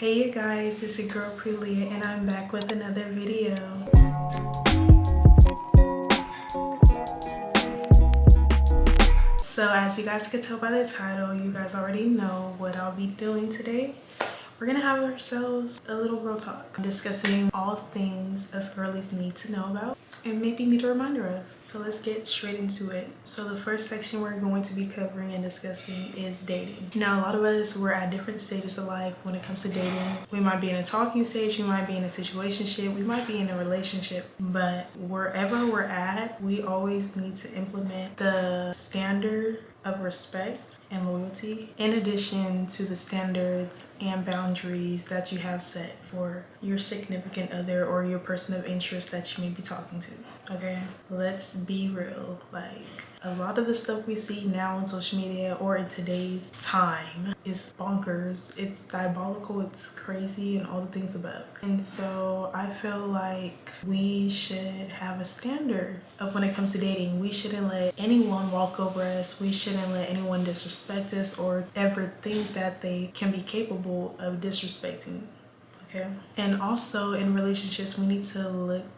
Hey you guys, it's your girl Prelia and I'm back with another video. So as you guys could tell by the title, you guys already know what I'll be doing today. We're gonna have ourselves a little girl talk, discussing all things us girlies need to know about and maybe need a reminder of. So let's get straight into it. So the first section we're going to be covering and discussing is dating. Now a lot of us, we're at different stages of life when it comes to dating. We might be in a talking stage, we might be in a situationship, we might be in a relationship, but wherever we're at, we always need to implement the standard of respect and loyalty, in addition to the standards and boundaries that you have set for your significant other or your person of interest that you may be talking to. Okay, let's be real. Like, a lot of the stuff we see now on social media or in today's time is bonkers, it's diabolical, it's crazy, and all the things above. And so I feel like we should have a standard of when it comes to dating. We shouldn't let anyone walk over us. We shouldn't let anyone disrespect us or ever think that they can be capable of disrespecting. Okay. And also in relationships, we need to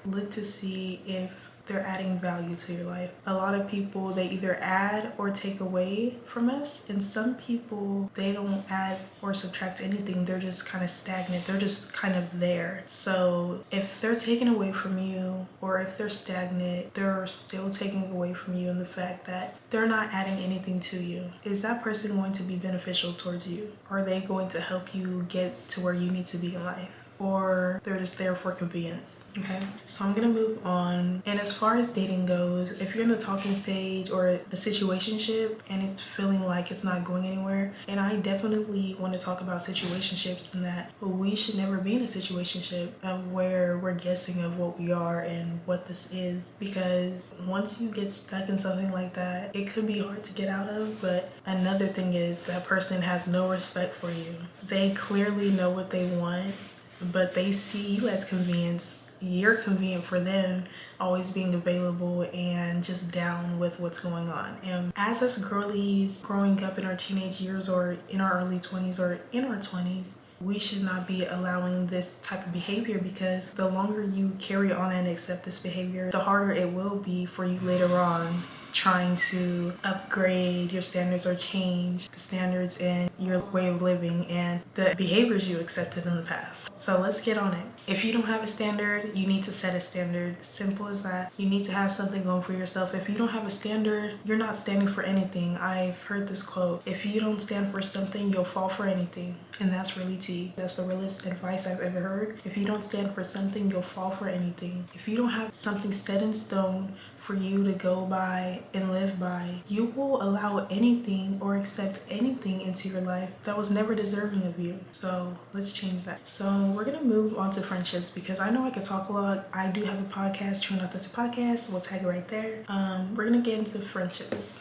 look to see if they're adding value to your life. A lot of people, they either add or take away from us, and some people, they don't add or subtract anything. They're just kind of stagnant. They're just kind of there. So if they're taking away from you, or if they're stagnant, they're still taking away from you in the fact that they're not adding anything to you. Is that person going to be beneficial towards you? Are they going to help you get to where you need to be in life? Or they're just there for convenience? Okay, so I'm gonna move on. And as far as dating goes, if you're in the talking stage or a situationship and it's feeling like it's not going anywhere, and I definitely want to talk about situationships and that we should never be in a situationship of where we're guessing of what we are and what this is, because once you get stuck in something like that, it could be hard to get out of. But another thing is that person has no respect for you. They clearly know what they want, but they see you as convenience. You're convenient for them, always being available and just down with what's going on. And as us girlies growing up in our teenage years or in our early 20s or in our 20s, we should not be allowing this type of behavior, because the longer you carry on and accept this behavior, the harder it will be for you later on trying to upgrade your standards or change the standards in your way of living and the behaviors you accepted in the past. So let's get on it. If you don't have a standard, you need to set a standard. Simple as that. You need to have something going for yourself. If you don't have a standard, you're not standing for anything. I've heard this quote: if you don't stand for something, you'll fall for anything. And that's really tea. That's the realest advice I've ever heard. If you don't stand for something, you'll fall for anything. If you don't have something set in stone for you to go by and live by, you will allow anything or accept anything into your life that was never deserving of you. So let's change that. So we're gonna move on to friendships, because I know I could talk a lot. I do have a podcast, True Not That's a Podcast. We'll tag it right there. We're gonna get into friendships.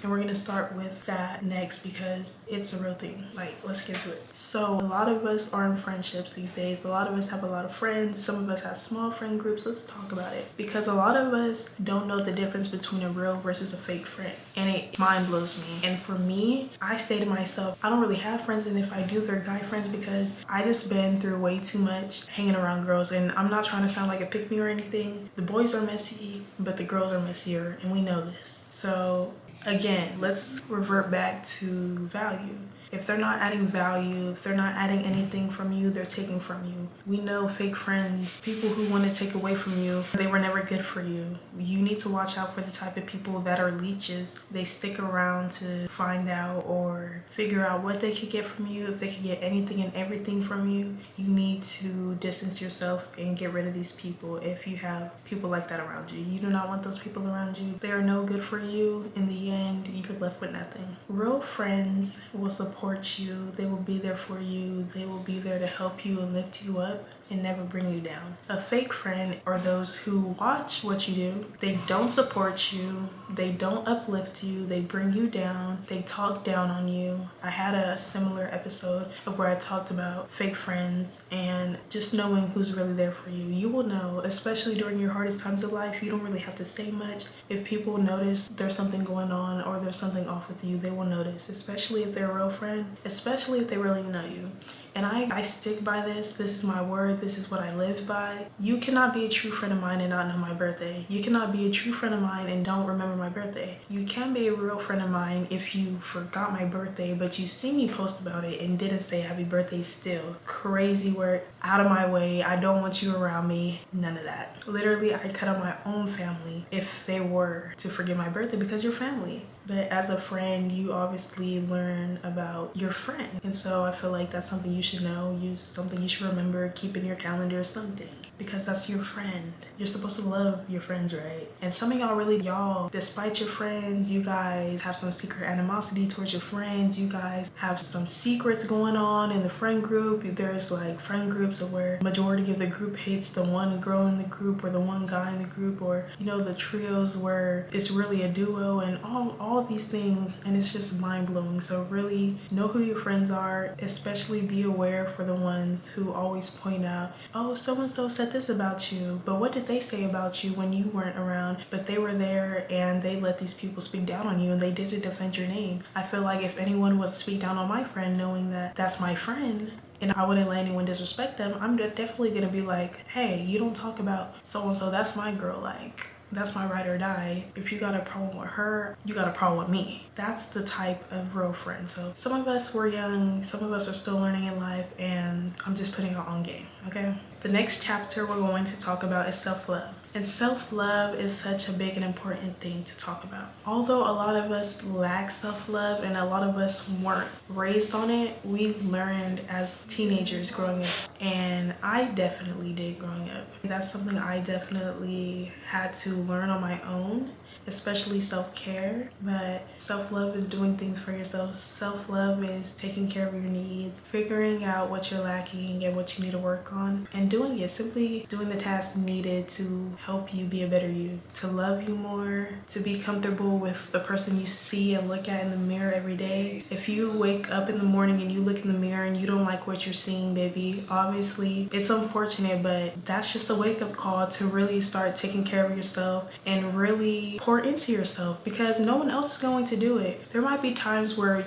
And we're gonna start with that next, because it's a real thing. Like, let's get to it. So a lot of us are in friendships these days. A lot of us have a lot of friends. Some of us have small friend groups. Let's talk about it, because a lot of us don't know the difference between a real versus a fake friend, and it mind blows me. And for me, I say to myself, I don't really have friends, and if I do, they're guy friends, because I just been through way too much hanging around girls. And I'm not trying to sound like a pick me or anything. The boys are messy, but the girls are messier, and we know this. So again, let's revert back to value. If they're not adding value, if they're not adding anything from you, they're taking from you. We know fake friends, people who want to take away from you, they were never good for you. You need to watch out for the type of people that are leeches. They stick around to find out or figure out what they could get from you. If they could get anything and everything from you, you need to distance yourself and get rid of these people. If you have people like that around you, you do not want those people around you. They are no good for you. In the end, you're left with nothing. Real friends will support you. They will be there for you. They will be there to help you and lift you up and never bring you down. A fake friend are those who watch what you do. They don't support you. They don't uplift you. They bring you down. They talk down on you. I had a similar episode of where I talked about fake friends and just knowing who's really there for you. You will know, especially during your hardest times of life. You don't really have to say much. If people notice there's something going on or there's something off with you, they will notice, especially if they're a real friend, especially if they really know you. and I stick by this. This is my word. This is what I live by. You cannot be a true friend of mine and not know my birthday. You cannot be a true friend of mine and don't remember my birthday. You can be a real friend of mine if you forgot my birthday, but you see me post about it and didn't say happy birthday still. Crazy work. Out of my way. I don't want you around me. None of that. Literally, I cut out my own family if they were to forget my birthday, because you're family. But as a friend, you obviously learn about your friend. And so I feel like that's something you should know, something you should remember, keep in your calendar or something. Because that's your friend. You're supposed to love your friends, right? And some of y'all, despite your friends, you guys have some secret animosity towards your friends. You guys have some secrets going on in the friend group. There's like friend groups where majority of the group hates the one girl in the group or the one guy in the group, or the trios where it's really a duo, and all of these things, and it's just mind-blowing. So really know who your friends are, especially be aware for the ones who always point out, oh, so-and-so said this about you, but what did they say about you when you weren't around? But they were there and they let these people speak down on you, and they didn't defend your name. I feel like if anyone was to speak down on my friend, knowing that that's my friend, and I wouldn't let anyone disrespect them, I'm definitely gonna be like, hey, you don't talk about so-and-so, that's my girl, like, that's my ride or die. If you got a problem with her, you got a problem with me. That's the type of real friend. So some of us were young, some of us are still learning in life, and I'm just putting our own game, okay? The next chapter we're going to talk about is self-love. And self-love is such a big and important thing to talk about. Although a lot of us lack self-love and a lot of us weren't raised on it, we learned as teenagers growing up. And I definitely did growing up. That's something I definitely had to learn on my own, especially self-care. But self-love is doing things for yourself. Self-love is taking care of your needs, figuring out what you're lacking and what you need to work on, and doing it. Simply doing the tasks needed to help you be a better you, to love you more, to be comfortable with the person you see and look at in the mirror every day. If you wake up in the morning and you look in the mirror and you don't like what you're seeing, baby, obviously it's unfortunate, but that's just a wake-up call to really start taking care of yourself and really pour into yourself, because no one else is going to do it. There might be times where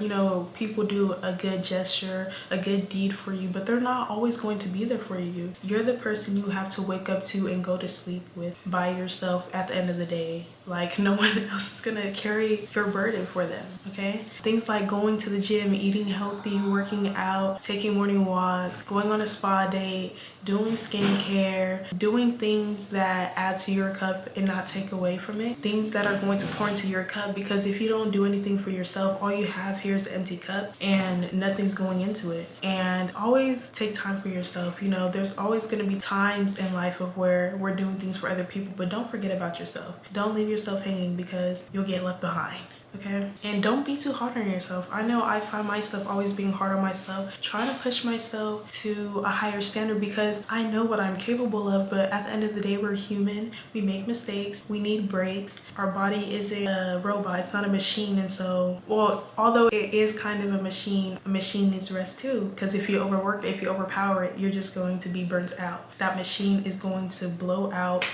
people do a good gesture, a good deed for you, but they're not always going to be there for you. You're the person you have to wake up to and go to sleep with by yourself at the end of the day. Like, no one else is gonna carry your burden for them, okay? Things like going to the gym, eating healthy, working out, taking morning walks, going on a spa date, doing skincare, doing things that add to your cup and not take away from it. Things that are going to pour into your cup, because if you don't do anything for yourself, all you have here is an empty cup and nothing's going into it. And always take time for yourself. There's always gonna be times in life of where we're doing things for other people, but don't forget about yourself. Don't leave yourself hanging, because you'll get left behind. Okay? And don't be too hard on yourself. I know I find myself always being hard on myself, trying to push myself to a higher standard, because I know what I'm capable of, but at the end of the day, we're human. We make mistakes. We need breaks. Our body isn't a robot. It's not a machine. And so, although it is kind of a machine needs rest too, because if you overwork it, if you overpower it, you're just going to be burnt out. That machine is going to blow out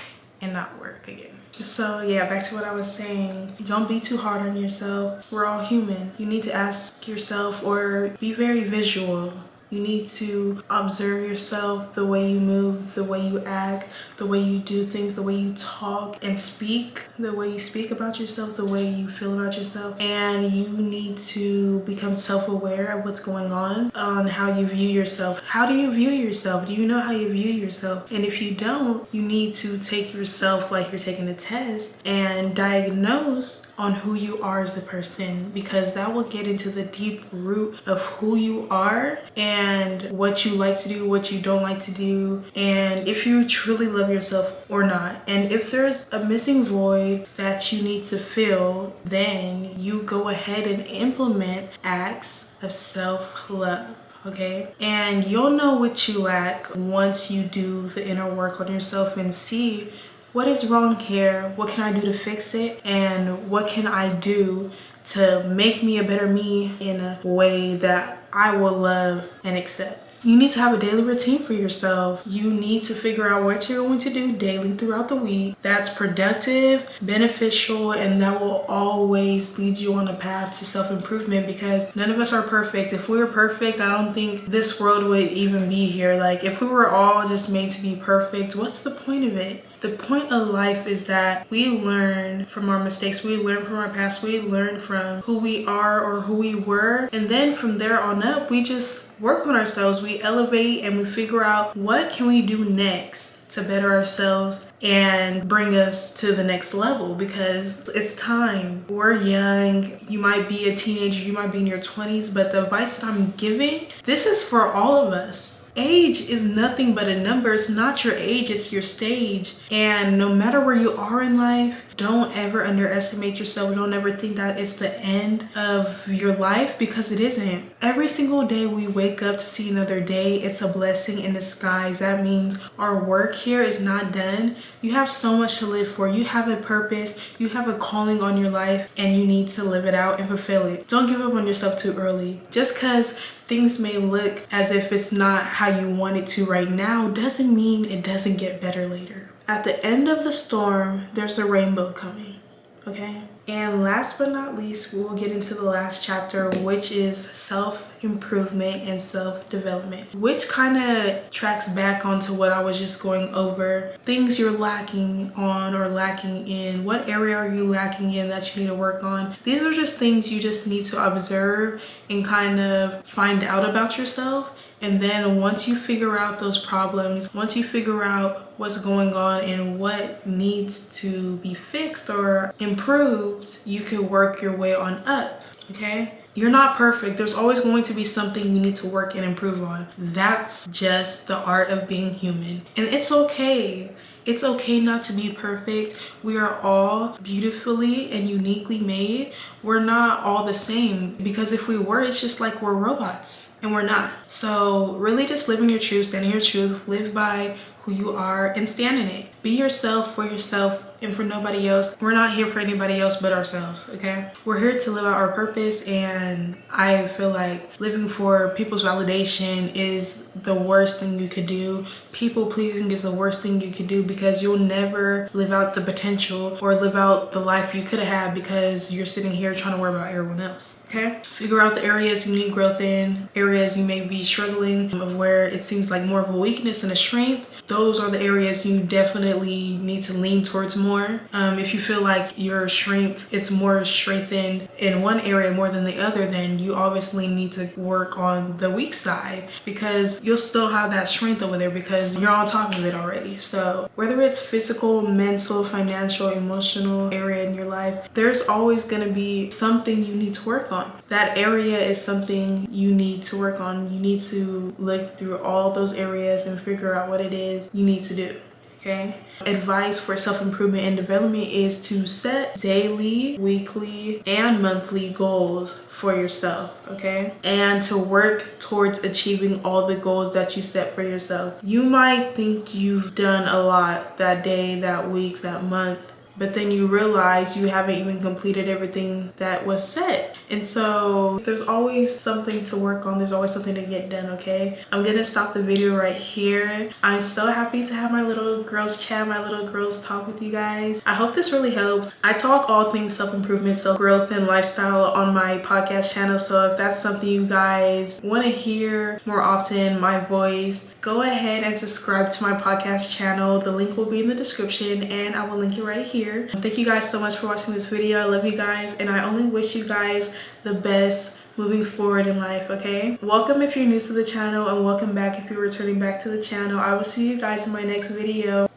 and not work again. So yeah, back to what I was saying. Don't be too hard on yourself. We're all human. You need to ask yourself, or be very visual. You need to observe yourself, the way you move, the way you act, the way you do things, the way you talk and speak, the way you speak about yourself, the way you feel about yourself. And you need to become self-aware of what's going on how you view yourself. How do you view yourself? Do you know how you view yourself? And if you don't, you need to take yourself like you're taking a test and diagnose on who you are as a person, because that will get into the deep root of who you are and what you like to do, what you don't like to do, and if you truly love yourself or not. And if there's a missing void that you need to fill, then you go ahead and implement acts of self-love. Okay, and you'll know what you lack once you do the inner work on yourself and see what is wrong here, what can I do to fix it, and what can I do to make me a better me in a way that I will love and accept. You need to have a daily routine for yourself. You need to figure out what you're going to do daily throughout the week that's productive, beneficial, and that will always lead you on a path to self-improvement, because none of us are perfect. If we were perfect, I don't think this world would even be here. Like, if we were all just made to be perfect, what's the point of it? The point of life is that we learn from our mistakes, we learn from our past, we learn from who we are or who we were, and then from there on up, we just work on ourselves, we elevate, and we figure out what can we do next to better ourselves and bring us to the next level, because it's time. We're young, you might be a teenager, you might be in your 20s, but the advice that I'm giving, this is for all of us. Age is nothing but a number. It's not your age, it's your stage. And no matter where you are in life, don't ever underestimate yourself. Don't ever think that it's the end of your life, because it isn't. Every single day we wake up to see another day, it's a blessing in disguise. That means our work here is not done. You have so much to live for. You have a purpose, you have a calling on your life, and you need to live it out and fulfill it. Don't give up on yourself too early. Just because things may look as if it's not how you want it to right now doesn't mean it doesn't get better later. At the end of the storm, there's a rainbow coming, okay? And last but not least, we'll get into the last chapter, which is self-improvement and self-development, which kind of tracks back onto what I was just going over. Things you're lacking on or lacking in. What area are you lacking in that you need to work on? These are just things you just need to observe and kind of find out about yourself. And then once you figure out those problems, once you figure out what's going on and what needs to be fixed or improved, you can work your way on up, okay? You're not perfect. There's always going to be something you need to work and improve on. That's just the art of being human. And it's okay. It's okay not to be perfect. We are all beautifully and uniquely made. We're not all the same, because if we were, it's just like we're robots. And we're not. So really just live in your truth, stand in your truth, live by who you are and stand in it. Be yourself for yourself and for nobody else. We're not here for anybody else but ourselves, okay? We're here to live out our purpose, and I feel like living for people's validation is the worst thing you could do. People pleasing is the worst thing you could do, because you'll never live out the potential or live out the life you could have had because you're sitting here trying to worry about everyone else. Okay? Figure out the areas you need growth in, areas you may be struggling of where it seems like more of a weakness than a strength. Those are the areas you definitely need to lean towards more. If you feel like your strength is more strengthened in one area more than the other, then you obviously need to work on the weak side, because you'll still have that strength over there because you're on top of it already. So whether it's physical, mental, financial, emotional area in your life, there's always going to be something you need to work on. That area is something you need to work on. You need to look through all those areas and figure out what it is you need to do. Okay? Advice for self-improvement and development is to set daily, weekly, and monthly goals for yourself, okay? And to work towards achieving all the goals that you set for yourself. You might think you've done a lot that day, that week, that month, but then you realize you haven't even completed everything that was set. And so there's always something to work on. There's always something to get done, okay? I'm gonna stop the video right here. I'm so happy to have my little girls chat, my little girls talk with you guys. I hope this really helped. I talk all things self-improvement, self-growth, and lifestyle on my podcast channel. So if that's something you guys wanna hear more often, my voice, go ahead and subscribe to my podcast channel. The link will be in the description, and I will link it right here. Thank you guys so much for watching this video. I love you guys, and I only wish you guys the best moving forward in life, okay? Welcome if you're new to the channel, and welcome back if you're returning back to the channel. I will see you guys in my next video.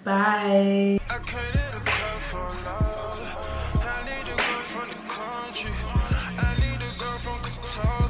Bye. I need a girl from the country. I need a girl from Qatar.